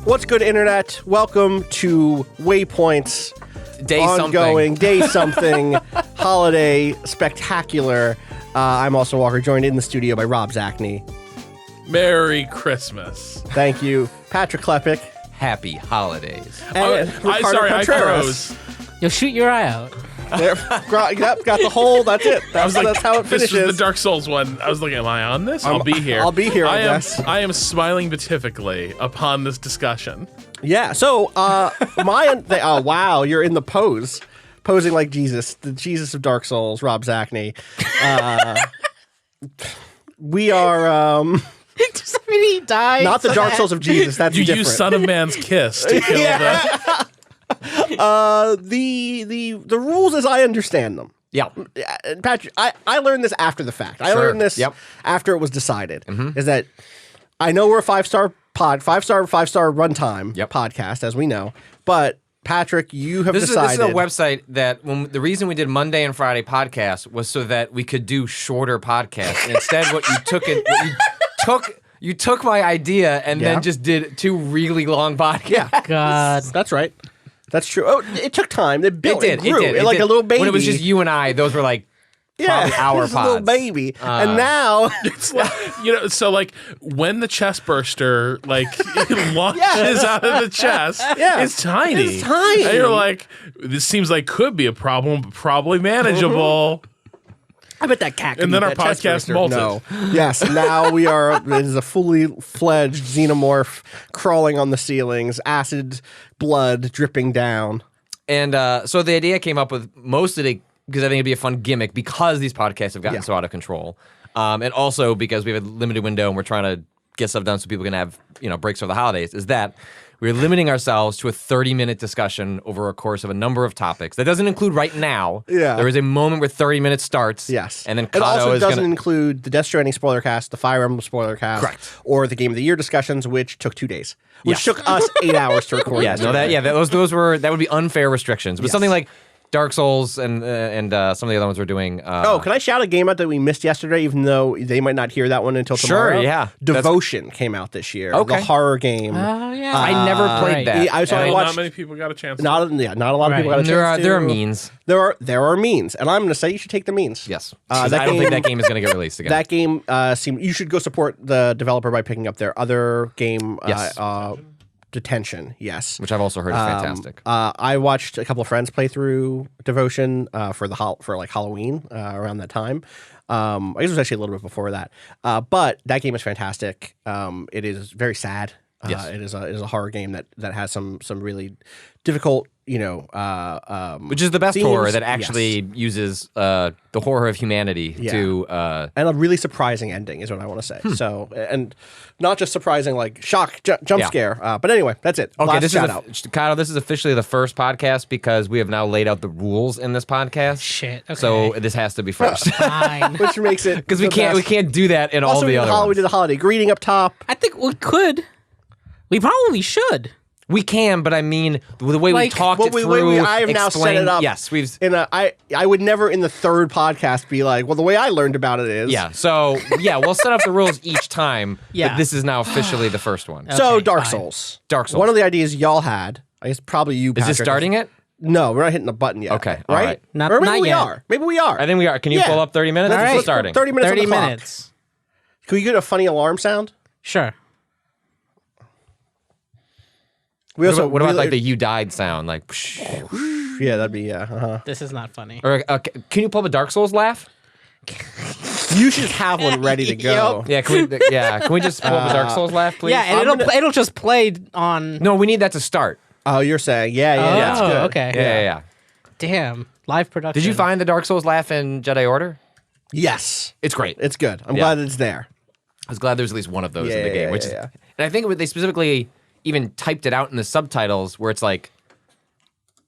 What's good, Internet? Welcome to Waypoint's ongoing Day Something Holiday Spectacular. I'm also Walker, joined in the studio by Rob Zachney. Merry Christmas. Thank you. Patrick Klepek. Happy holidays. And I froze. You'll shoot your eye out. Yep, got the hole. That's it. That's how it finishes. This was the Dark Souls one. I was looking, am I on this? I'll be here. I'll be here, I guess. I am smiling beatifically upon this discussion. Yeah, so, oh, wow, you're in the pose. Posing like Jesus, the Jesus of Dark Souls, Rob Zachney. We are, Does that mean he died? not the Dark Souls of Jesus, that's You different. use Son of Man's kiss to kill The rules as I understand them. Yeah. Patrick, I learned this after the fact. I learned this after it was decided. Is that I know we're a five-star runtime podcast, as we know. But Patrick, you have decided. This is a website that the reason we did Monday and Friday podcasts was so that we could do shorter podcasts. And instead, you took my idea and then just did two really long podcasts. Yeah, God, that's right. That's true. Oh, it took time. It grew. It did. Like a little baby. When it was just you and I, those were like probably hour pods. A little baby. And now it's like, so like when the chest burster launches out of the chest, it's tiny. It's tiny. And you're like, this seems like could be a problem, but probably manageable. I bet that cat. And then our podcast molted. No. Yes. Now we are. It is a fully fledged xenomorph crawling on the ceilings, acid blood dripping down. And so the idea came up with most of it because I think it'd be a fun gimmick because these podcasts have gotten so out of control, and also because we have a limited window and we're trying to get stuff done so people can have breaks for the holidays. Is that we're limiting ourselves to a 30-minute discussion over a course of a number of topics. That doesn't include right now. Yeah. There is a moment where 30 minutes starts. Yes. And then Cado it also doesn't include the Death Stranding spoiler cast, the Fire Emblem spoiler cast, correct, or the Game of the Year discusussions, which took 2 days, which took us 8 hours to record. Those would be unfair restrictions. But something like Dark Souls and some of the other ones we're doing. Can I shout a game out that we missed yesterday, even though they might not hear that one until tomorrow? Sure, yeah. Devotion came out this year. Okay. The horror game. Oh, yeah. I never played that. I watched, not many people got a chance. Not a lot of people got a chance. There are means. There are means, and I'm going to say you should take the means. Yes. I don't think that game is going to get released again. That game you should go support the developer by picking up their other game. Yes. Detention, yes. Which I've also heard is fantastic. I watched a couple of friends play through Devotion for Halloween around that time. I guess it was actually a little bit before that. But that game is fantastic. It is very sad. Yes. It is a horror game that has some really difficult, which is the best themes. horror that actually uses the horror of humanity to and a really surprising ending is what I want to say. So, and not just surprising like shock jump scare, but anyway, that's it. Okay, Cado, this is officially the first podcast because we have now laid out the rules in this podcast. Shit. Okay. So this has to be first, Fine. which makes it because we can't do that in all the other ones. We did the holiday greeting up top. I think we could. We probably should. We can, but I mean the way we talked it through. I have now set it up. Yes, I would never in the third podcast be like, well, the way I learned about it is. Yeah. So we'll set up the rules each time. Yeah. But this is now officially the first one. So Dark Souls. One of the ideas y'all had, I guess probably you, Patrick. Is this starting it? No, we're not hitting the button yet. Okay. Right? All right. Or maybe we are. Maybe we are. I think we are. Can you pull up 30 minutes? All right. It's starting. 30 minutes. 30 on the clock. minutes. Can we get a funny alarm sound? Sure. What about like the "you died" sound? Like, yeah, that'd be This is not funny. Or can you pull up a Dark Souls laugh? You should have one ready to go. Yeah, can we just pull up a Dark Souls laugh, please? Yeah, and it'll just play on. No, we need that to start. Oh, you're saying that's good. Okay. Yeah. Damn, live production. Did you find the Dark Souls laugh in Jedi Order? Yes, it's great. It's good. I'm glad it's there. I was glad there's at least one of those in the game. And I think they specifically even typed it out in the subtitles where it's like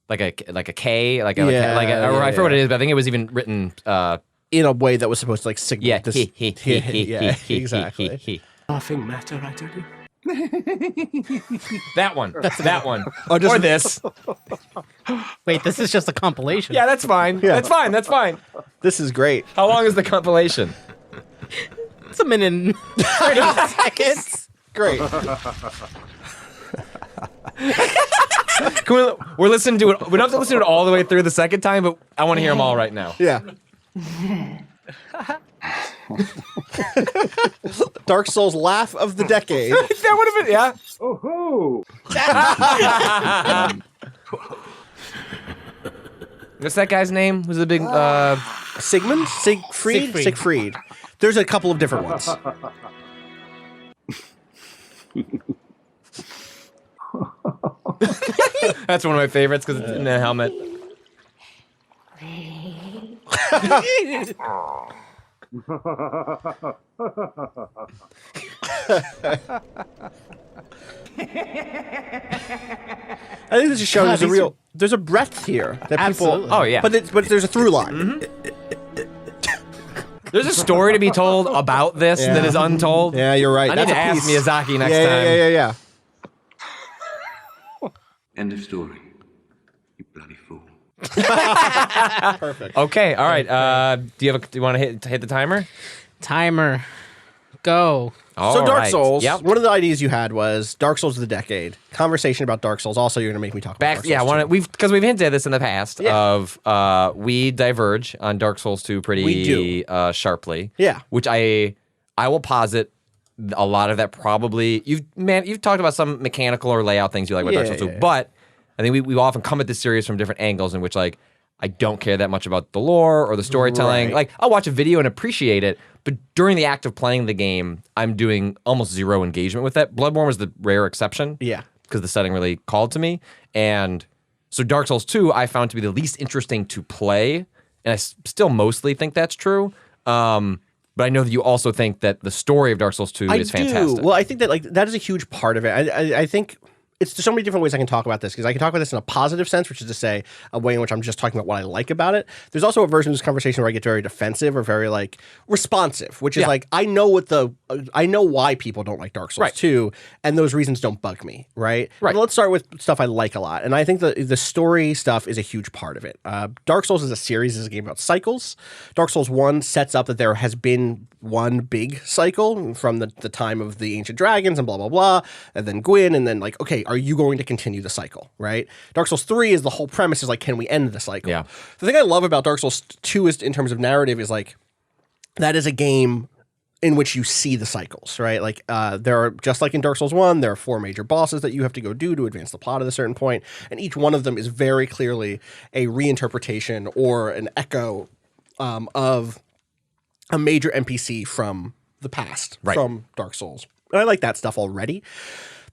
a K, I forget what it is, but I think it was even written in a way that was supposed to like signal this. Yeah, exactly. Nothing matter, I tell you. That one. That one. Or this. Wait, this is just a compilation. Yeah, that's fine. Yeah. That's fine. This is great. How long is the compilation? It's a minute and 30 seconds. Great. We're listening to it. We don't have to listen to it all the way through the second time, but I want to hear them all right now. Yeah. Dark Souls laugh of the decade. That would have been, yeah. Oh-hoo! What's that guy's name? Was it a big Sigmund? Siegfried? There's a couple of different ones. That's one of my favorites because it's in the helmet. I think this is showing there's a breadth here that Absolutely. people. Oh yeah, but there's a through line. Mm-hmm. There's a story to be told about this that is untold. Yeah, you're right. I need to ask Miyazaki next time. Yeah. End of story. You bloody fool. Perfect. Okay, all right. Do you want to hit the timer? Timer. Go. So Dark right. Souls, Yep. one of the ideas you had was Dark Souls of the decade. Conversation about Dark Souls. Also, you're going to make me talk about Dark Souls 2. We've hinted at this in the past of we diverge on Dark Souls 2 pretty sharply. Yeah. Which I will posit a lot of that probably you've talked about some mechanical or layout things you like about Dark Souls 2, but I think we often come at this series from different angles in which like I don't care that much about the lore or the storytelling. Right. Like I'll watch a video and appreciate it, but during the act of playing the game, I'm doing almost zero engagement with it. Bloodborne was the rare exception. Yeah. Because the setting really called to me. And so Dark Souls 2 I found to be the least interesting to play, and I still mostly think that's true. But I know that you also think that the story of Dark Souls 2 is fantastic. Well, I think that that is a huge part of it. I think there's so many different ways I can talk about this, because I can talk about this in a positive sense, which is to say a way in which I'm just talking about what I like about it. There's also a version of this conversation where I get very defensive or very like responsive, which is like I know why people don't like Dark Souls 2, and those reasons don't bug me, right? But let's start with stuff I like a lot, and I think the story stuff is a huge part of it. Dark Souls as a series is a game about cycles. Dark Souls 1 sets up that there has been one big cycle from the time of the ancient dragons and blah blah blah, and then Gwyn, and then like, okay, are you going to continue the cycle, right? Dark Souls 3 is the whole premise is like, can we end the cycle? Yeah. The thing I love about Dark Souls 2 is in terms of narrative is like that is a game in which you see the cycles, right? Like there are, just like in Dark Souls 1, there are 4 major bosses that you have to go do to advance the plot at a certain point, and each one of them is very clearly a reinterpretation or an echo of a major NPC from the past, from Dark Souls. And I like that stuff already.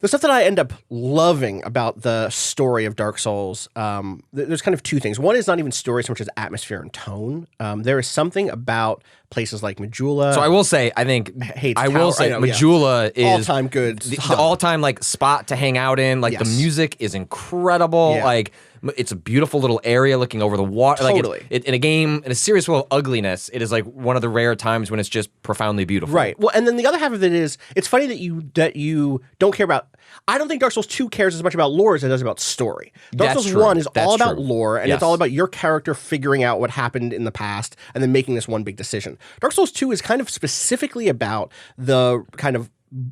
The stuff that I end up loving about the story of Dark Souls, there's kind of two things. One is not even story so much as atmosphere and tone. There is something about places like Majula. So I will say, I think Majula is all-time good. The all-time like spot to hang out in. Like the music is incredible. Like it's a beautiful little area looking over the water. Totally. Like in a game, in a series full of ugliness, it is like one of the rare times when it's just profoundly beautiful. Right. Well, and then the other half of it is, it's funny that you don't care about. I don't think Dark Souls 2 cares as much about lore as it does about story. Dark Souls 1 is all about lore, and it's all about your character figuring out what happened in the past and then making this one big decision. Dark Souls 2 is kind of specifically about the kind of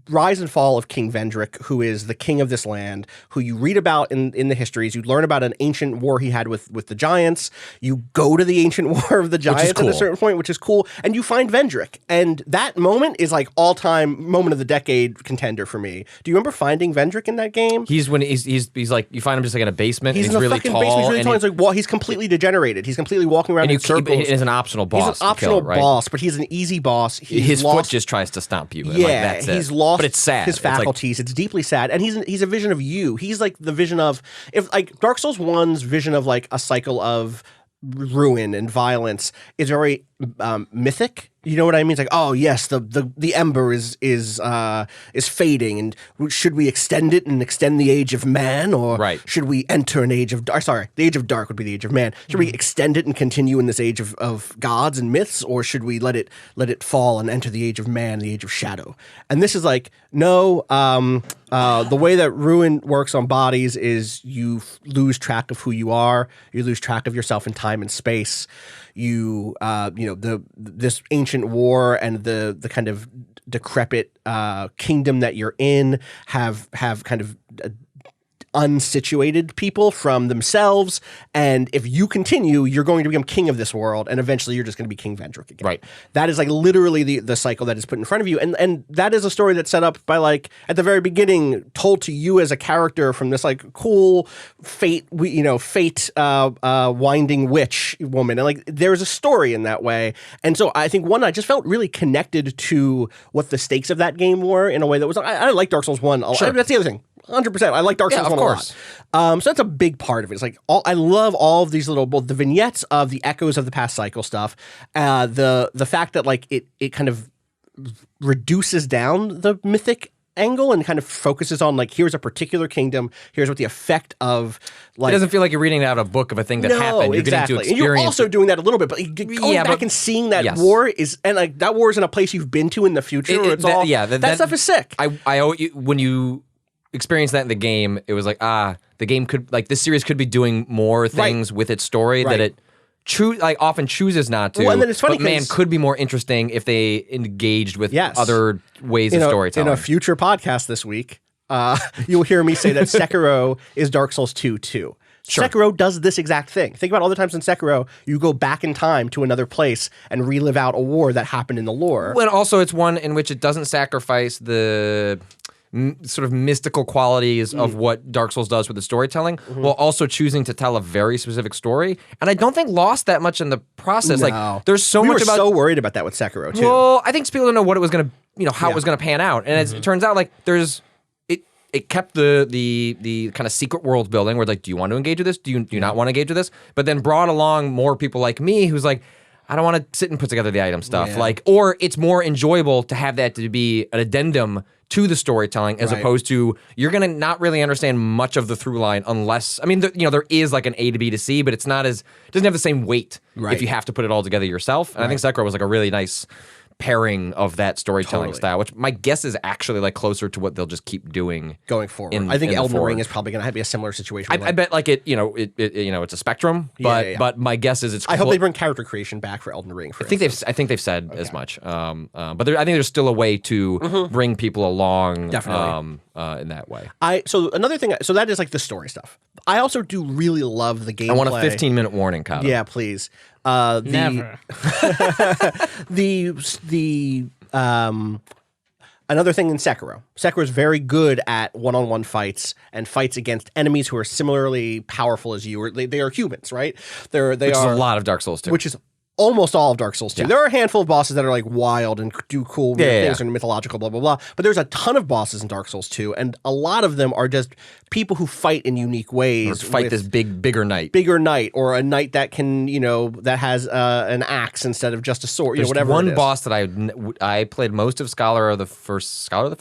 rise and fall of King Vendrick, who is the king of this land, who you read about in the histories. You learn about an ancient war he had with the giants. You go to the ancient war of the giants at a certain point, which is cool, and you find Vendrick. And that moment is like all-time moment of the decade contender for me. Do you remember finding Vendrick in that game? He's like, you find him just like in a basement. He's and in he's a really fucking tall. basement. He's really tall. He's like, well, he's completely degenerated. He's completely walking around in circles. He's an optional boss. He's an optional boss, but he's an easy boss. His foot just tries to stomp you. Yeah, that's he's lost but it's sad. His faculties. It's deeply sad. And he's a vision of you. He's like the vision of, if like Dark Souls 1's vision of like a cycle of ruin and violence is very mythic. You know what I mean? It's like, oh yes, the ember is fading, and should we extend it and extend the age of man, or should we enter an age of dark? Sorry, the age of dark would be the age of man. Should we extend it and continue in this age of gods and myths, or should we let it fall and enter the age of man, the age of shadow? And this is like, no. The way that ruin works on bodies is you lose track of who you are. You lose track of yourself in time and space. This ancient war and the kind of decrepit kingdom that you're in have kind of unsituated people from themselves. And if you continue, you're going to become king of this world, and eventually you're just going to be King Vendrick again. Right. That is like literally the cycle that is put in front of you. And that is a story that's set up by like at the very beginning, told to you as a character from this like cool fate winding witch woman. And like there's a story in that way. And so I think I just felt really connected to what the stakes of that game were in a way that was I like Dark Souls 1. Sure. That's the other thing. 100%. I like Dark Souls 1 a lot. So that's a big part of it. It's like I love all of these little, both the vignettes of the echoes of the past cycle stuff, the fact that like it kind of reduces down the mythic angle and kind of focuses on like here's a particular kingdom, here's what the effect of like it doesn't feel like you're reading out a book of a thing that happened. You're getting to experience. And you're also doing that a little bit, but going back and seeing that war is, and like that war is in a place you've been to in the future. That stuff is sick. I when you experience that in the game, it was like the game could like this series could be doing more things with its story that it often chooses not to. Well, and then it's funny, but could be more interesting if they engaged with other ways of storytelling. In a future podcast this week, you'll hear me say that Sekiro is Dark Souls 2 too. Sure. Sekiro does this exact thing. Think about all the times in Sekiro you go back in time to another place and relive out a war that happened in the lore. Well, and also it's one in which it doesn't sacrifice the sort of mystical qualities of what Dark Souls does with the storytelling, while also choosing to tell a very specific story. And I don't think lost that much in the process. No. Like there's so we much were about so worried about that with Sekiro too. Well, I think people don't know what it was going to, how it was going to pan out. And it turns out like it kept the kind of secret world building where like, do you want to engage with this? Do you not want to engage with this? But then brought along more people like me who's like, I don't want to sit and put together the item stuff. Yeah. Like, or it's more enjoyable to have that to be an addendum to the storytelling as opposed to you're going to not really understand much of the through line unless, I mean, there is like an A to B to C, but it's not doesn't have the same weight if you have to put it all together yourself. And I think Sekiro was like a really nice pairing of that storytelling style, which my guess is actually like closer to what they'll just keep doing going forward. I think Elden Ring is probably going to be a similar situation. I bet like it's a spectrum, but my guess is it's. I hope they bring character creation back for Elden Ring. I think they've said as much. But I think there's still a way to bring people along. Definitely. In that way. So another thing. So that is like the story stuff. I also do really love the gameplay. I want a 15-minute warning, Cado. Yeah, please. Never. Another thing in Sekiro. Sekiro is very good at one-on-one fights and fights against enemies who are similarly powerful as you. Or they are humans, right? Which is a lot of Dark Souls 2. Which is almost all of Dark Souls 2. Yeah. There are a handful of bosses that are like wild and do cool things and mythological, blah, blah, blah. But there's a ton of bosses in Dark Souls 2, and a lot of them are just people who fight in unique ways. Or fight this bigger knight. Bigger knight, or a knight that can, that has an axe instead of just a sword, There's whatever one it is. boss that I played most of Scholar of the First Sin? Scholar of the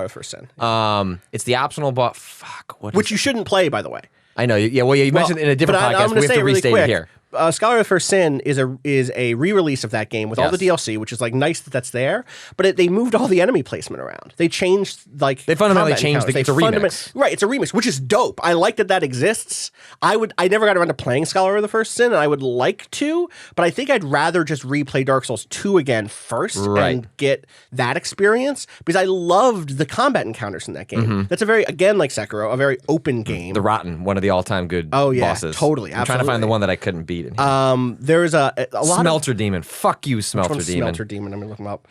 First Sin. Yeah. It's the optional boss. Which you shouldn't play, by the way. I know. Yeah, well, you mentioned it in a different podcast, but we have to restate it here. Scholar of the First Sin is a re-release of that game with all the DLC, which is like nice that's there. But they moved all the enemy placement around. They changed they fundamentally changed it's a remix. Right, it's a remix, which is dope. I like that exists. I never got around to playing Scholar of the First Sin, and I would like to, but I think I'd rather just replay Dark Souls 2 again first and get that experience because I loved the combat encounters in that game. That's a very, again, like Sekiro, a very open game. The Rotten, one of the all-time good bosses. Totally, I'm trying to find the one that I couldn't beat. There's a lot Smelter Demon. Fuck you, Smelter Demon. Smelter Demon. I'm gonna look them up.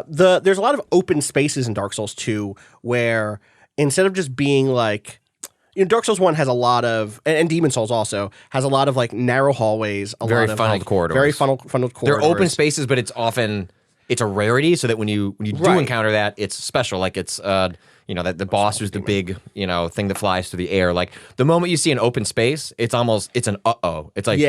There's a lot of open spaces in Dark Souls 2 where instead of just being like, Dark Souls 1 has a lot of, and Demon Souls also has a lot of like narrow hallways, very funneled corridors. Very funneled corridors. They're open spaces, but it's a rarity, so that when you do encounter that, it's special. Like it's that the boss who's the big, thing that flies through the air. Like the moment you see an open space, it's an uh-oh. It's like,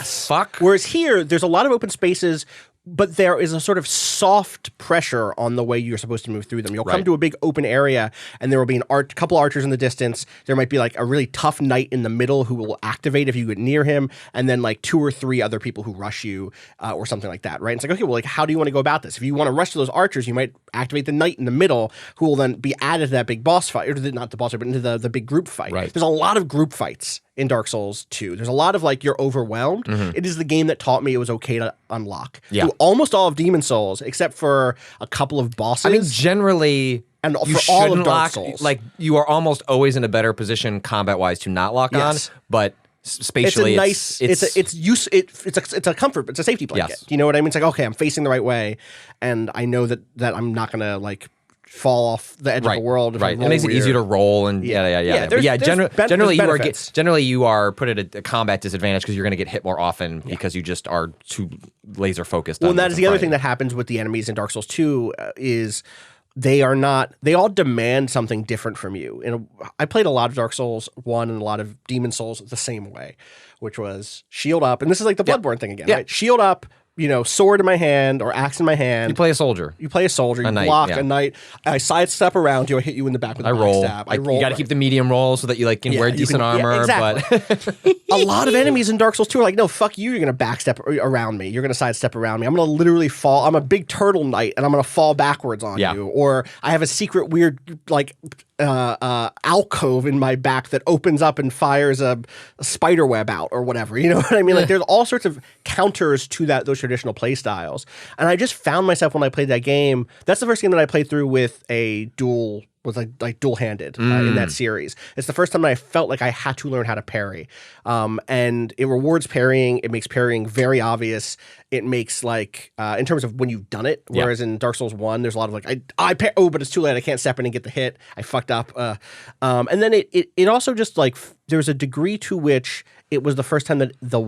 fuck? Whereas here, there's a lot of open spaces, but there is a sort of soft pressure on the way you're supposed to move through them. You'll come to a big open area, and there will be a couple archers in the distance. There might be like a really tough knight in the middle who will activate if you get near him, and then like 2 or 3 other people who rush you or something like that, right? And it's like, okay, well, like, how do you want to go about this? If you want to rush to those archers, you might activate the knight in the middle who will then be added to that big boss fight, or not the boss fight, but into the big group fight. Right. There's a lot of group fights in Dark Souls 2. There's a lot of like you're overwhelmed. It is the game that taught me it was okay to unlock. Yeah. Through almost all of Demon Souls, except for a couple of bosses. I mean, generally, and for all of Dark Souls. Like, you are almost always in a better position combat-wise to not lock on, but spatially it's a comfort, it's a safety blanket. Yes. You know what I mean? It's like, okay, I'm facing the right way, and I know that I'm not gonna like fall off the edge of the world. Right. It makes it easier to roll and generally you are put at a combat disadvantage because you're going to get hit more often because you just are too laser focused. Well, and that is the other thing that happens with the enemies in Dark Souls 2 is they all demand something different from you. And I played a lot of Dark Souls 1 and a lot of Demon Souls the same way, which was shield up. And this is like the Bloodborne thing again, right? Shield up, sword in my hand or axe in my hand. You play a soldier. You block a knight. I sidestep around you. I hit you in the back with a backstab. I roll. You got to keep the medium roll so that you can wear decent armor. Yeah, exactly. But a lot of enemies in Dark Souls 2 are like, no, fuck you. You're going to backstep around me. You're going to sidestep around me. I'm going to literally fall. I'm a big turtle knight, and I'm going to fall backwards on you. Or I have a secret weird alcove in my back that opens up and fires a spider web out or whatever. You know what I mean? Like, there's all sorts of counters to those traditional play styles. And I just found myself when I played that game, that's the first game that I played through with a dual-handed in that series. It's the first time that I felt like I had to learn how to parry. And it rewards parrying. It makes parrying very obvious. It makes in terms of when you've done it, whereas in Dark Souls 1, there's a lot of but it's too late. I can't step in and get the hit. I fucked up. And then it also just there's a degree to which it was the first time that the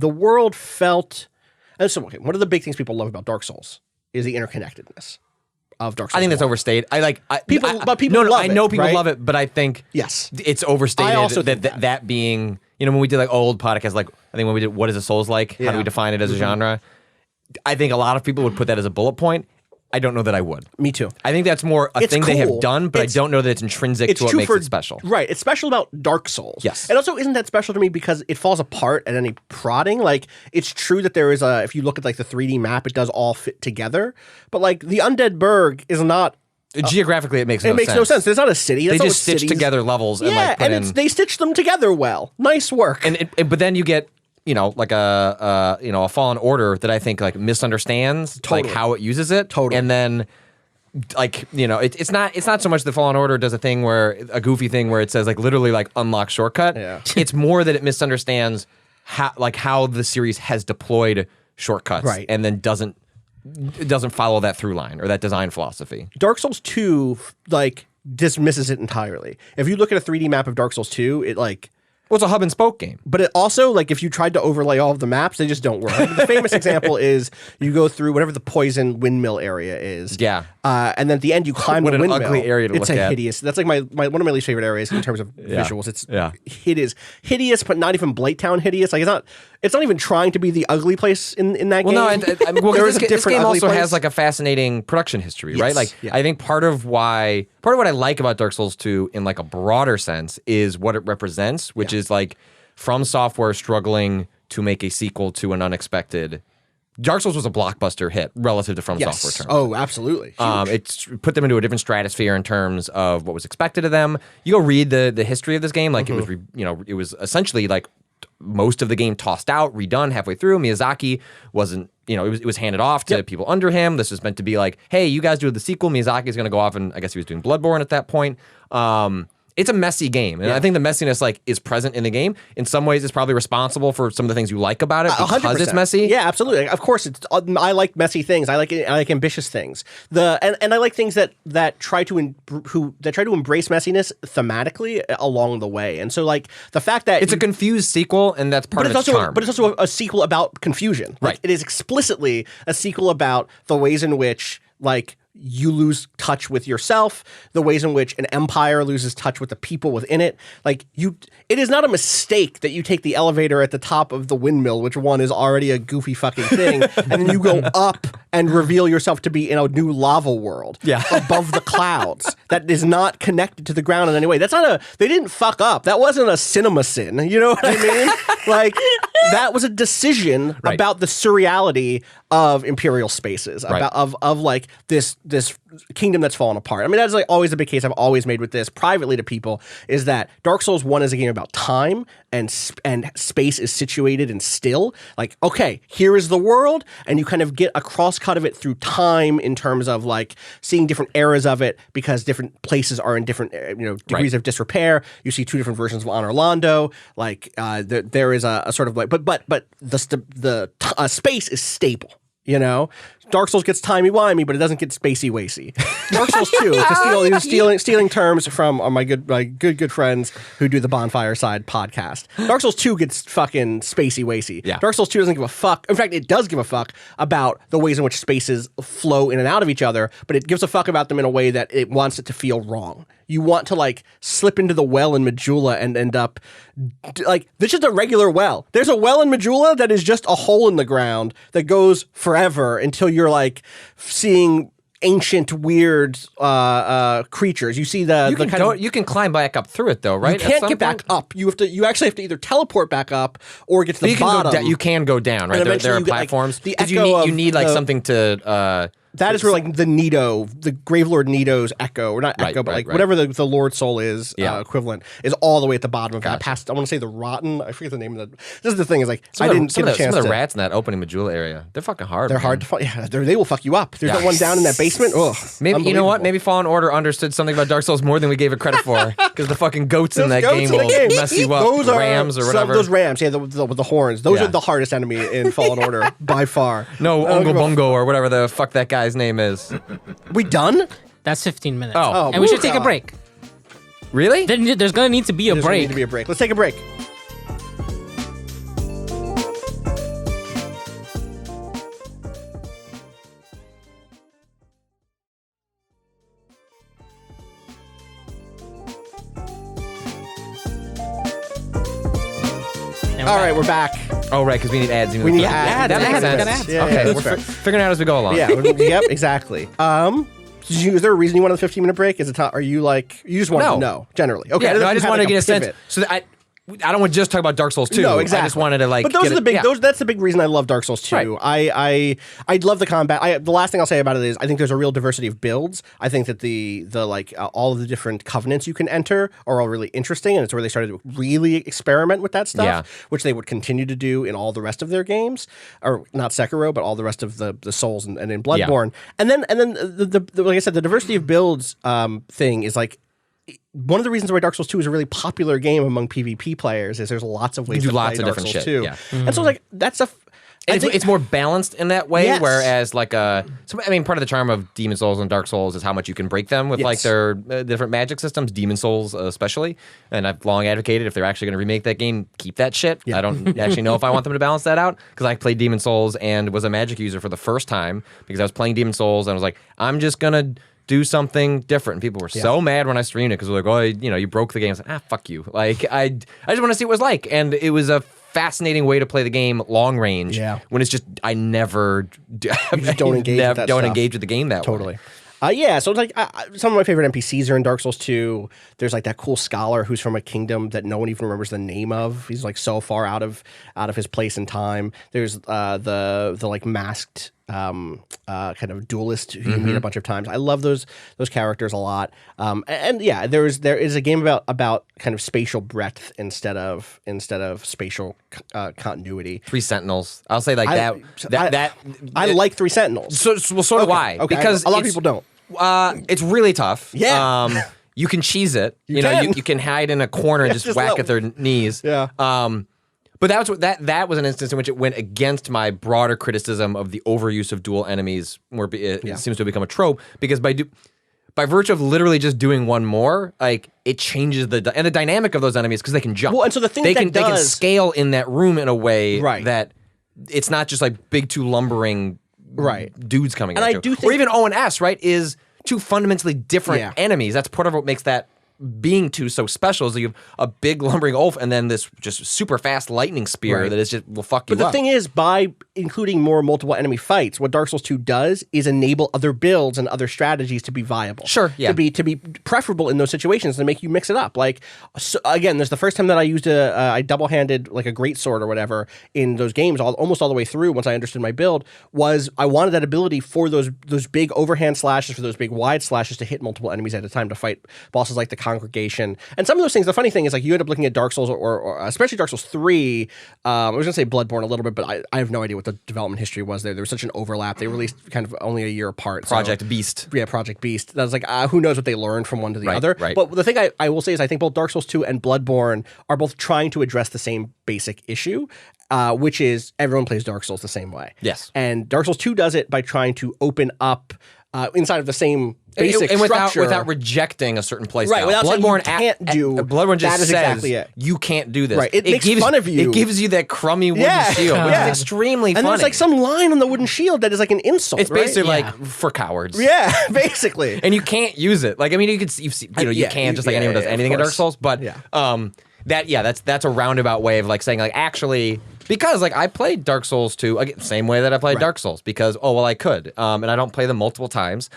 world felt. And so, okay, one of the big things people love about Dark Souls is the interconnectedness of Dark Souls. I think that's overstated. People love it. I know people love it, but I think it's overstated. I also think that being, when we did old podcasts, I think when we did What is a Souls like? How do we define it as a genre? I think a lot of people would put that as a bullet point. I don't know that I would. Me too. I think that's more a thing they have done, but I don't know that it's intrinsic to what makes it special. Right. It's special about Dark Souls. Yes. And also isn't that special to me because it falls apart at any prodding. It's true that there is if you look at the 3D map, it does all fit together. But the Undead Burg is not... Geographically, it makes no sense. It makes no sense. There's not a city. They just stitch together levels and they stitch them together well. Nice work. But then you get... a Fallen Order that I think misunderstands how it uses it. Totally. And then it's not so much the Fallen Order does a goofy thing where it says literally unlock shortcut. Yeah. It's more that it misunderstands how the series has deployed shortcuts, right, and then doesn't follow that through line or that design philosophy. Dark Souls 2 dismisses it entirely. If you look at a 3D map of Dark Souls 2, it Well, it's a hub and spoke game. But it also, if you tried to overlay all of the maps, they just don't work. The famous example is you go through whatever the poison windmill area is. Yeah. And then at the end, you climb the windmill. What an ugly area to look at. It's hideous. That's my one of my least favorite areas in terms of visuals. It's hideous, but not even Blighttown hideous. It's not even trying to be the ugly place in that game. No, this game also has a fascinating production history, right? I think part of what I like about Dark Souls 2 in a broader sense is what it represents, which is FromSoft struggling to make a sequel to an unexpected. Dark Souls was a blockbuster hit relative to FromSoft terms. Oh, absolutely. It's put them into a different stratosphere in terms of what was expected of them. You go read the history of this game, it was essentially most of the game tossed out, redone halfway through. Miyazaki wasn't, it was handed off to people under him. This was meant to be hey, you guys do the sequel. Miyazaki's going to go off, and I guess he was doing Bloodborne at that point. It's a messy game, and I think the messiness is present in the game. In some ways, it's probably responsible for some of the things you like about it because 100%. It's messy. Yeah, absolutely. Of course, I like messy things. I like ambitious things. And I like things that try to embrace messiness thematically along the way. And so the fact that it's a confused sequel, and that's part of its charm. But it's also a sequel about confusion. Right. It is explicitly a sequel about the ways in which you lose touch with yourself, the ways in which an empire loses touch with the people within it. It is not a mistake that you take the elevator at the top of the windmill, which one is already a goofy fucking thing, and then you go up and reveal yourself to be in a new lava world above the clouds that is not connected to the ground in any way. They didn't fuck up. That wasn't a cinema sin. You know what I mean? That was a decision about the surreality of imperial spaces, of this kingdom that's fallen apart. I mean, that's always a big case I've always made with this privately to people is that Dark Souls 1 is a game about time and space is situated and still. Okay, here is the world, and you kind of get a cross cut of it through time in terms of like seeing different eras of it because different places are in different degrees of disrepair. You see two different versions of Honor Londo. Like there is a sort of like, but the space is stable. You know, Dark Souls gets timey-wimey, but it doesn't get spacey-wacy. Dark Souls 2, stealing terms from my good friends who do the Bonfire Side podcast. Dark Souls 2 gets fucking spacey-wacy. Yeah. Dark Souls 2 doesn't give a fuck. In fact, it does give a fuck about the ways in which spaces flow in and out of each other, but it gives a fuck about them in a way that it wants it to feel wrong. You want to like slip into the well in Majula and end up like this is a regular well. There's a well in Majula that is just a hole in the ground that goes forever until you're like seeing ancient weird creatures. You see you can climb back up through it though, right? You can't get back up. You actually have to either teleport back up or get to the bottom. You can go down, right? There are platforms. Like, you need like something to. That is where like the Gravelord Nido's echo, or not echo, but like whatever the Lord Soul is equivalent, is all the way at the bottom of that. Past, I want to say the Rotten. I forget the name of that. This is the thing is like I didn't get a chance. Some of the rats in that opening Majula area, they're fucking hard. They're hard to fight. Yeah, they will fuck you up. There's that one down in that basement. Ugh, maybe you know what? Maybe Fallen Order understood something about Dark Souls more than we gave it credit for, because the fucking goats in that game will mess you up. Those rams or whatever. Those rams, with the horns. Those are the hardest enemy in Fallen Order by far. No, Ungle Bungo or whatever the fuck that guy's name is. We done? That's 15 minutes. Oh. And we should take a break. Really? There's going to need to be a break. Let's take a break. All right, we're back. Oh, right, because we need ads. We need ads. That makes sense. Yeah, okay, we're figuring it out as we go along. Yeah, yep, exactly. Is there a reason you wanted a 15-minute break? Are you like, you just wanted to know, generally? Okay, yeah, I just wanted to get a sense. So that I don't want to just talk about Dark Souls 2. No, exactly. I just wanted to like. But those are the big. That's the big reason I love Dark Souls 2. Right. I love the combat. The last thing I'll say about it is I think there's a real diversity of builds. I think that the all of the different covenants you can enter are all really interesting, and it's where they started to really experiment with that stuff, which they would continue to do in all the rest of their games, or not Sekiro, but all the rest of the Souls and in Bloodborne. And then the like I said, the diversity of builds thing is like. One of the reasons why Dark Souls 2 is a really popular game among PvP players is there's lots of ways to play Dark Souls 2. Yeah. And so like that's it's more balanced in that way, whereas like part of the charm of Demon Souls and Dark Souls is how much you can break them with like their different magic systems, Demon Souls especially. And I've long advocated if they're actually going to remake that game, keep that shit. Yeah. I don't actually know if I want them to balance that out, because I played Demon Souls and was a magic user for the first time because I was playing Demon Souls and I was like, I'm just going to do something different. And people were so mad when I streamed it because they're like, oh, you broke the game. I was like, fuck you. Like, I just want to see what it was like. And it was a fascinating way to play the game long range. Yeah. When it's just, I never don't engage with the game that way. Totally. So it's like some of my favorite NPCs are in Dark Souls 2. There's like that cool scholar who's from a kingdom that no one even remembers the name of. He's like so far out of his place and time. There's the like masked kind of duelist who you meet a bunch of times. I love those characters a lot. There is a game about kind of spatial breadth instead of spatial continuity. Three Sentinels. I'll say like that. I like Three Sentinels. So do I. Okay. Because a lot of people don't. It's really tough. Yeah. You can cheese it. You can hide in a corner and just whack at their knees. Yeah. But that was an instance in which it went against my broader criticism of the overuse of dual enemies, where it seems to have become a trope, because by virtue of literally just doing one more, like it changes the dynamic of those enemies because they can jump. Well, and so the thing they can scale in that room in a way that it's not just like big two lumbering dudes coming at you. Do think, or even O&S, right, is two fundamentally different enemies. That's part of what makes that being two so special, is that you have a big lumbering oaf and then this just super fast lightning spear that is just will fuck you up. But the thing is, by including more multiple enemy fights, what Dark Souls 2 does is enable other builds and other strategies to be viable. Sure, yeah. To be preferable in those situations, to make you mix it up. Like, so again, there's the first time that I used I double-handed like a greatsword or whatever in those games, almost all the way through once I understood my build, was I wanted that ability for those big overhand slashes, for those big wide slashes to hit multiple enemies at a time to fight bosses like the congregation. And some of those things, the funny thing is like you end up looking at Dark Souls or especially Dark Souls 3. I was going to say Bloodborne a little bit, but I have no idea what the development history was there. There was such an overlap. They released kind of only a year apart. Project Beast. Yeah, Project Beast. That was like, who knows what they learned from one to the other. Right. But the thing I will say is I think both Dark Souls 2 and Bloodborne are both trying to address the same basic issue, which is everyone plays Dark Souls the same way. Yes. And Dark Souls 2 does it by trying to open up inside of the same basic and structure. without rejecting a certain place. Right, without saying you can't do. Bloodborne just that is says exactly it. You can't do this. Right, it makes fun of you. It gives you that crummy wooden shield, which is extremely funny. And there's like some line on the wooden shield that is like an insult. It's basically right? like for cowards. Yeah, basically. And you can't use it. Like I mean, you can you can just like anyone does anything in Dark Souls, but that's a roundabout way of like saying like actually. Because like I played Dark Souls 2 again, same way that I played Dark Souls because I could and I don't play them multiple times.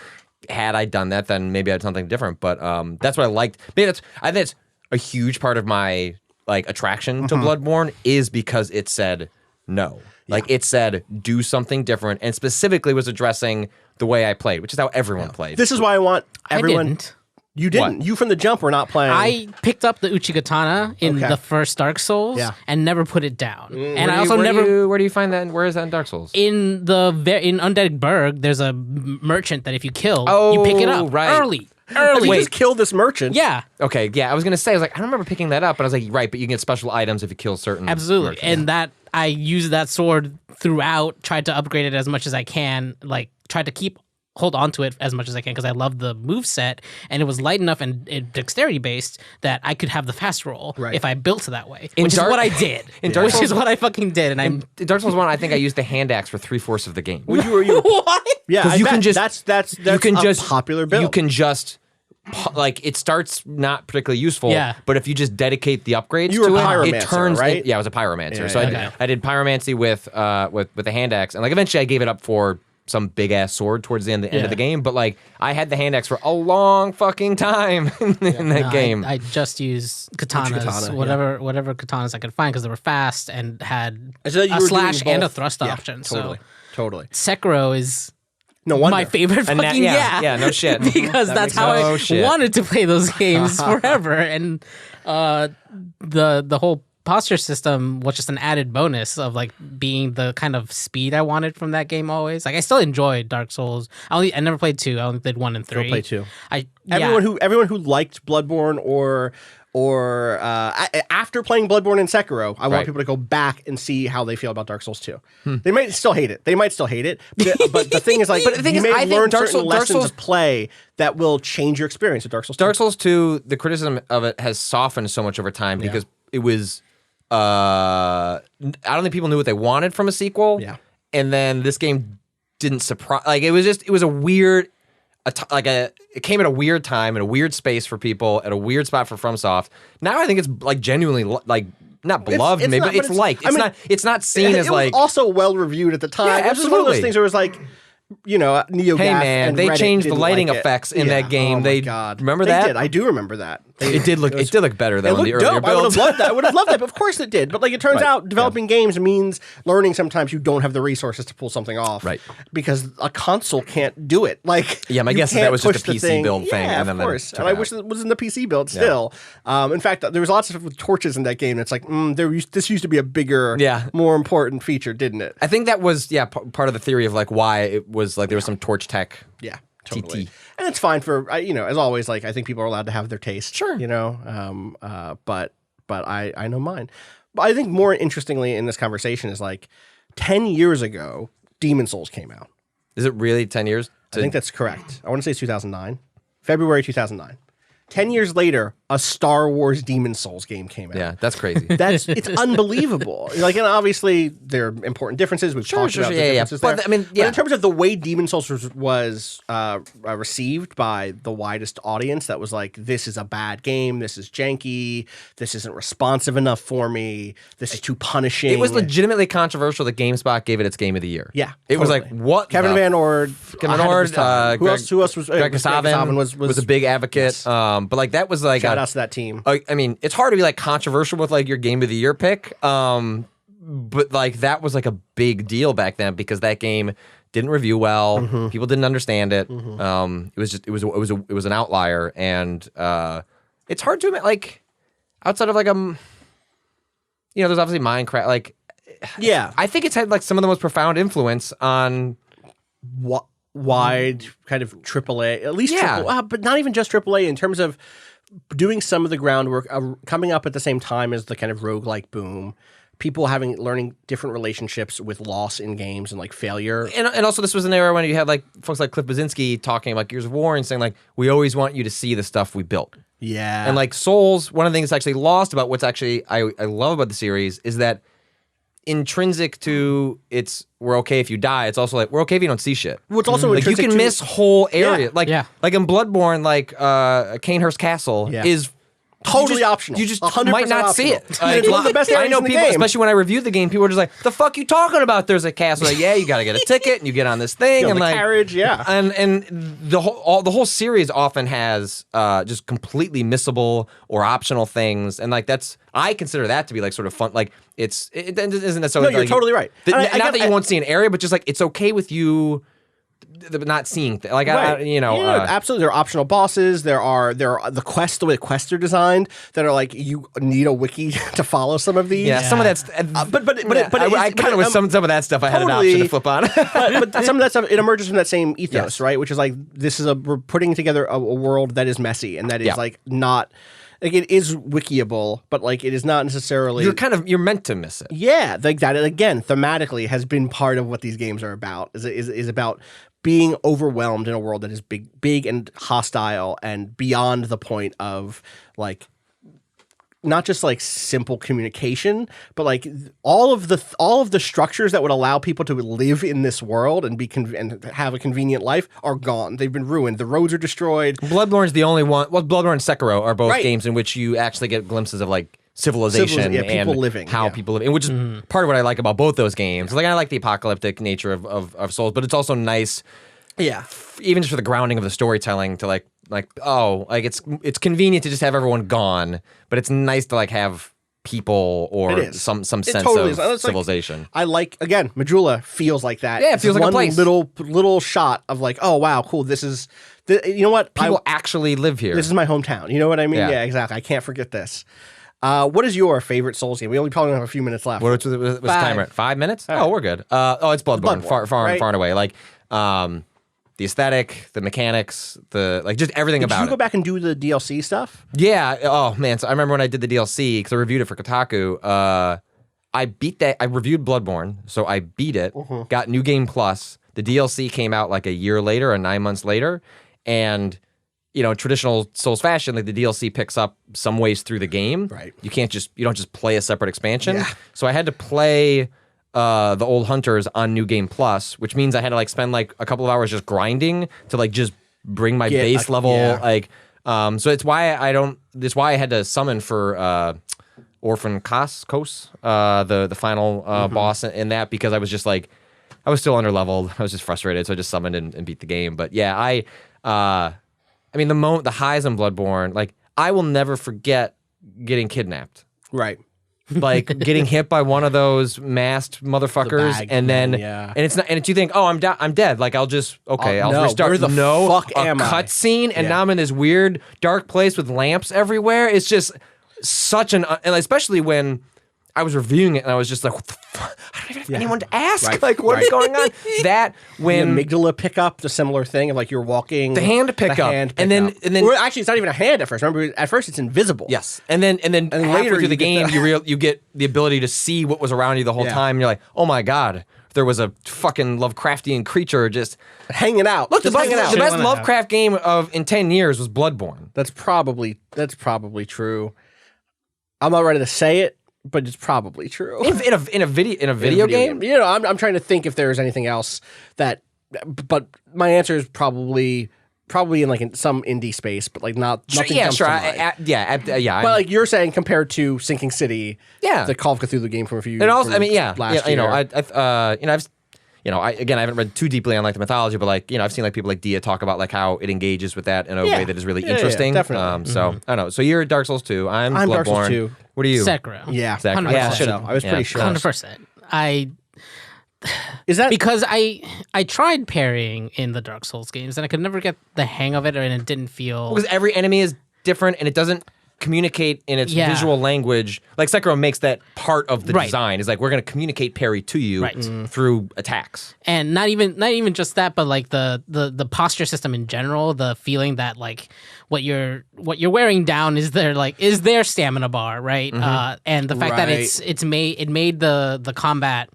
Had I done that, then maybe I'd something different. But that's what I liked. Maybe I think it's a huge part of my like attraction to Bloodborne is because it said no. Like it said do something different, and specifically was addressing the way I played, which is how everyone played. This is why I want everyone. I didn't. You didn't. What? You from the jump were not playing. I picked up the Uchigatana in the first Dark Souls and never put it down. And I also never. Where do you find that? Where is that in Dark Souls? In Undead Burg, there's a merchant that if you kill, you pick it up early. You just kill this merchant. Yeah. Okay. Yeah. I was gonna say. I was like, I don't remember picking that up, but I was like, right. But you can get special items if you kill certain. Absolutely. merchants. And that I used that sword throughout. Tried to upgrade it as much as I can. Like tried to hold on to it as much as I can because I love the moveset and it was light enough and dexterity based that I could have the fast roll if I built it that way. Which is what I did. Which is what I fucking did. And in Dark Souls 1, I think I used the hand axe for 3/4 of the game. Well, you what? Yeah, because you can just that's you can a just popular build. You can just like it starts not particularly useful. Yeah. But if you just dedicate the upgrades you were to a pyromancer, it turns. right? Yeah, I was a pyromancer. Yeah, so yeah, I did pyromancy with the hand axe, and like eventually I gave it up for some big ass sword towards the end of the game, but like I had the hand axe for a long fucking time in that game. I just used katanas, whatever katanas I could find because they were fast and had a slash and a thrust option. Totally. Sekiro is my favorite fucking no shit because that's how I wanted to play those games forever, and the whole posture system was just an added bonus of like being the kind of speed I wanted from that game always. Like I still enjoyed Dark Souls. I never played 2. I only played 1 and 3. Don't play 2. Everyone who liked Bloodborne or after playing Bloodborne and Sekiro, I want people to go back and see how they feel about Dark Souls 2. They might still hate it. But the thing is like you may learn certain lessons of play that will change your experience with Dark Souls 2. Dark Souls 2, the criticism of it has softened so much over time because it was I don't think people knew what they wanted from a sequel. Yeah. And then this game didn't surprise. Like it was a weird, it came at a weird time in a weird space for people at a weird spot for FromSoft. Now I think it's like genuinely like not beloved, maybe, but it's liked. It's not seen as like. It was also well reviewed at the time. Yeah, absolutely. It was one of those things where it was like, NeoGAF. Hey man, they changed the lighting effects in that game. Oh my God. Remember they that? Did. I do remember that. It did look better though in the earlier dope. builds. I would have loved that. But of course it did. But like it turns out, developing games means learning. Sometimes you don't have the resources to pull something off, right? Because a console can't do it. Like my guess is that was just a PC build thing. Yeah, and of course. And I wish it was in the PC build still. In fact, there was lots of stuff with torches in that game. It's like this used to be a bigger, more important feature, didn't it? I think that was part of the theory of like why it was like there was some torch tech. Yeah. Totally. TT. And it's fine for as always. Like I think people are allowed to have their taste. Sure. But I know mine. But I think more interestingly in this conversation is like 10 years ago, Demon Souls came out. Is it really 10 years? I think that's correct. I want to say it's 2009, February 2009. 10 years later, a Star Wars Demon Souls game came out. Yeah, that's crazy. It's unbelievable. Like, and obviously there are important differences. We've talked about the differences there. But in terms of the way Demon Souls was received by the widest audience, that was like, this is a bad game. This is janky. This isn't responsive enough for me. This is too punishing. It was legitimately controversial that GameSpot gave it its Game of the Year. Yeah, it was like what Kevin Van Ord. Who else was? Greg Kasavin was a big advocate. Yes. But like that was like shout outs to that team. I mean, it's hard to be like controversial with like your Game of the Year pick. But like that was like a big deal back then because that game didn't review well. People didn't understand it. It was an outlier, and it's hard to like outside of like there's obviously Minecraft. Like, yeah, I think it's had like some of the most profound influence on wide kind of AAA, at least but not even just AAA in terms of doing some of the groundwork, coming up at the same time as the kind of roguelike boom. People learning different relationships with loss in games and like failure. And also this was an era when you had like folks like Cliff Blazinski talking like Gears of War and saying like, we always want you to see the stuff we built. Yeah. And like Souls, one of the things that's actually lost about what's actually I love about the series is that intrinsic to we're okay if you die, it's also like we're okay if you don't see shit. Well, it's also like you can miss whole area. Like in Bloodborne, like Canehurst Castle is totally optional. You just might not see it. It's one of the best areas I know in the people, game. especially when I reviewed the game, people were just like, "The fuck you talking about? There's a castle." Like, yeah, you got to get a ticket and you get on this thing and the like carriage, and the whole series often has just completely missable or optional things, and like I consider that to be like sort of fun. Like it isn't necessarily. No, you're totally right. Not that you won't see an area, but just like it's okay with you. Not seeing like absolutely. There are optional bosses. There are the way quests are designed that are like you need a wiki to follow some of these. Yeah, some of that's I kind of with some of that stuff I had an option to flip on. but some of that stuff it emerges from that same ethos, right? Which is like we're putting together a world that is messy and that is like not. Like it is wikiable, but like it is not necessarily. You're meant to miss it. Yeah, like that. Again, thematically has been part of what these games are about. Is about being overwhelmed in a world that is big and hostile and beyond the point of like not just like simple communication, but like all of the structures that would allow people to live in this world and and have a convenient life are gone. They've been ruined. The roads are destroyed. Bloodborne's the only one. Well, Bloodborne and Sekiro are both games in which you actually get glimpses of like civilization and living, how people live, and which is part of what I like about both those games. Like I like the apocalyptic nature of Souls, but it's also nice. Yeah, even just for the grounding of the storytelling to like it's convenient to just have everyone gone, but it's nice to like have people or some sense of civilization. Like, I like again, Majula feels like that. Yeah, it feels like a place. Little shot of like, oh wow, cool. This is you know what people actually live here. This is my hometown. You know what I mean? Yeah, exactly. I can't forget this. What is your favorite Souls game? We only probably have a few minutes left. What's the timer? 5 minutes? Right. Oh, we're good. It's Bloodborne. Far and away. Like, the aesthetic, the mechanics, just everything about it. Did you go back and do the DLC stuff? Yeah. Oh man. So I remember when I did the DLC because I reviewed it for Kotaku. I beat that. I reviewed Bloodborne, so I beat it. Got New Game Plus. The DLC came out like a year later or 9 months later, and in traditional Souls fashion, like the DLC picks up some ways through the game. Right. You don't just play a separate expansion. Yeah. So I had to play the old hunters on New Game Plus, which means I had to like spend like a couple of hours just grinding to like just bring my base level. So it's why I had to summon for Orphan Kos, the final boss in that, because I was just like I was still underleveled. I was just frustrated, so I just summoned and beat the game. But yeah, I mean the highs in Bloodborne, like I will never forget getting kidnapped. Right. Like getting hit by one of those masked motherfuckers, and it's you think, oh, I'm dead. Like I'll restart. Where the fuck am I? Cutscene, and now I'm in this weird dark place with lamps everywhere. It's just such and especially when I was reviewing it, and I was just like, what the fuck? I don't even have anyone to ask. Right. Like, what's going on? That when the amygdala pickup, the similar thing of like you're walking, the hand pickup, and then well, actually, it's not even a hand at first. Remember, at first it's invisible. Yes, and then later through the game, you get the ability to see what was around you the whole time. And you're like, oh my god, there was a fucking Lovecraftian creature just hanging out. Look, the best Lovecraft game in 10 years was Bloodborne. That's probably true. I'm not ready to say it, but it's probably true. In a video game? I'm trying to think if there's anything else but my answer is probably in some indie space, but like nothing. Yeah, comes sure. to mind. But like you're saying, compared to Sinking City, the Call of Cthulhu game from a few. And also, last year. I haven't read too deeply on like the mythology, but like I've seen like people like Dia talk about like how it engages with that in a way that is really interesting. Yeah, definitely. So I don't know. So you're Dark Souls 2. I'm Bloodborne. Dark Souls 2. What are you? Sekiro. Yeah, Sekiro. Yeah, I was pretty sure. 100%. Is that because I tried parrying in the Dark Souls games and I could never get the hang of it, and it didn't feel because every enemy is different and it doesn't communicate in its visual language. Like Sekiro makes that part of the design. Is like we're going to communicate parry to you through attacks. And not even just that, but like the posture system in general, the feeling that like what you're wearing down is their stamina bar, right? And the fact that it made the combat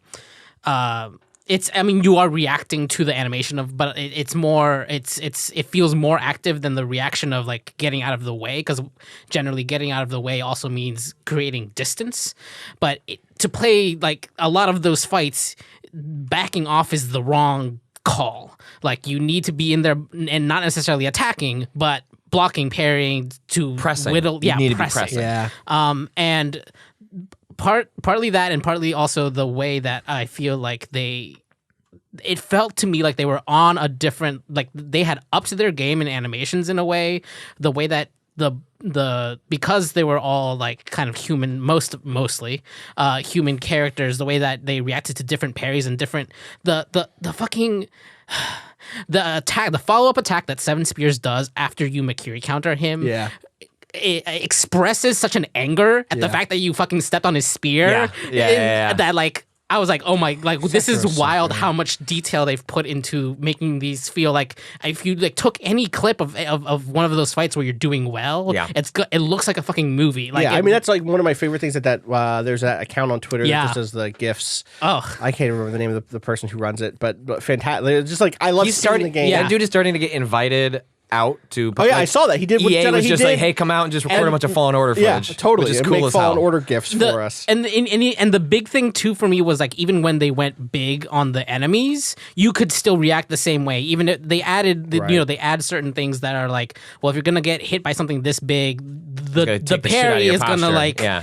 you are reacting to the animation but it feels more active than the reaction of like getting out of the way, because generally getting out of the way also means creating distance. But to play like a lot of those fights, backing off is the wrong call. Like you need to be in there and not necessarily attacking, but blocking, parrying, to pressing. Whittle. You need to be pressing. Yeah. And partly that, and partly also the way that I feel like it felt to me like they were on a different, like they had upped their game in animations in a way, the way that because they were all like kind of human, mostly human characters, the way that they reacted to different parries and different, the attack, the follow-up attack that Seven Spears does after you Makiri counter him. Yeah. It expresses such an anger at the fact that you fucking stepped on his spear. That like I was like, oh my, like this is wild how much detail they've put into making these feel like if you like took any clip of one of those fights where you're doing well, it looks like a fucking movie. Like I mean that's like one of my favorite things that there's that account on Twitter that just does the GIFs. Oh, I can't remember the name of the person who runs it, but fantastic. It's just like I love seeing the game. Yeah, dude is starting to get invited out to. Oh yeah, I saw that he did. EA was just like, hey, come out and just record a bunch of Fallen Order footage. Yeah, totally. Which is and cool make as Fallen hell. Order gifs for us. And the big thing too for me was like even when they went big on the enemies, you could still react the same way. Even if they added, they add certain things that are like, well, if you're gonna get hit by something this big, the parry is gonna like. Yeah.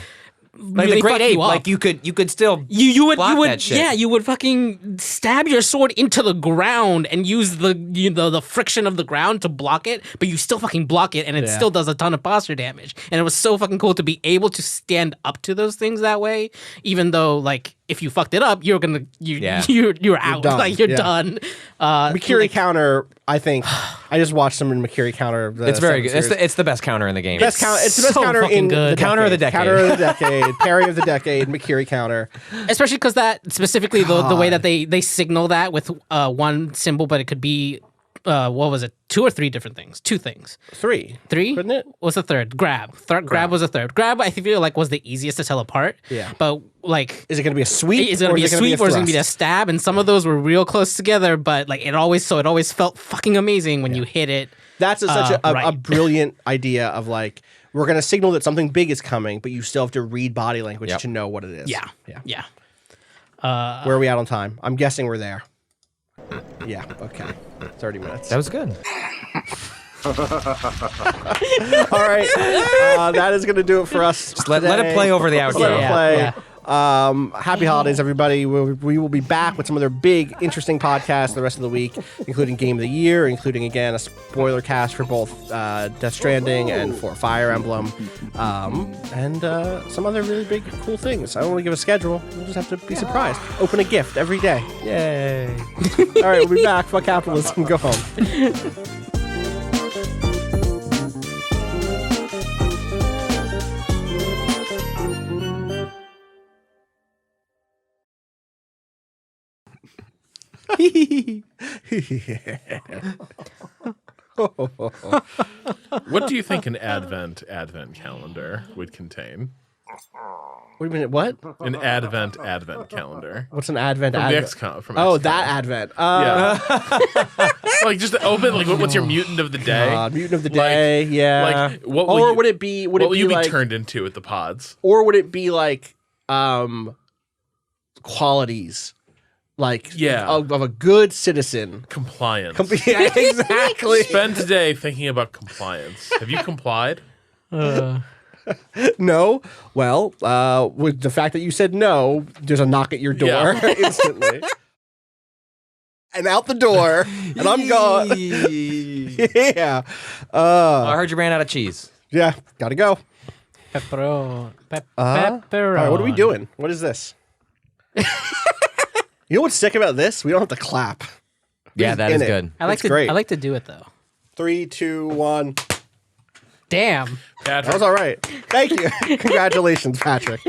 Like really the Great Ape, like you could still you would that shit. you would fucking stab your sword into the ground and use the friction of the ground to block it, but you still fucking block it and it still does a ton of posture damage. And it was so fucking cool to be able to stand up to those things that way, even though like if you fucked it up, you're out. Done. Like you're done. Makiri counter, I think I just watched someone Makiri counter. It's very good. It's the best counter in the game. It's the best counter in the counter of the decade. Counter of the decade. Parry of the decade. Makiri counter. Especially because that specifically the way that they signal that with one symbol, but it could be what was it? 2 or 3 different things? 2 things. 3. 3? Couldn't it? What's the third? Grab. Grab was the third. Grab, I feel like, was the easiest to tell apart. Yeah. But, like... Is it going to be a sweep? Is it going to be a sweep or is it going to be a stab? And some of those were real close together, but, like, it always felt fucking amazing when you hit it. That's such a brilliant idea of, like, we're going to signal that something big is coming, but you still have to read body language to know what it is. Yeah. Where are we at on time? I'm guessing we're there. Yeah, okay. 30 minutes. That was good. All right. That is going to do it for us. Just let it play over the outro. Let it play. Happy holidays, everybody. We will be back with some other big, interesting podcasts the rest of the week, including Game of the Year, including, again, a spoiler cast for both Death Stranding and for Fire Emblem, and some other really big, cool things. I don't want to give a schedule. We'll just have to be surprised. Open a gift every day. Yay. All right, we'll be back. Fuck capitalism. Go home. What do you think an advent calendar would contain? Wait a minute, what? An advent calendar. What's an advent? From advent? XCOM. That advent. Yeah. Like just to open, like what's your mutant of the day? Mutant of the day, yeah. Like what will would it be? What will you be like, turned into at the pods? Or would it be like qualities? Like of a good citizen. Compliance. Yeah, exactly. Spend today thinking about compliance. Have you complied? No. Well, with the fact that you said no, there's a knock at your door instantly. And out the door, and I'm gone. Yeah. I heard you ran out of cheese. Yeah, gotta go. Pepperoni. All right, what are we doing? What is this? You know what's sick about this? We don't have to clap. Yeah, that is good. I like to do it though. 3, 2, 1. Damn. Patrick. That was all right. Thank you. Congratulations, Patrick.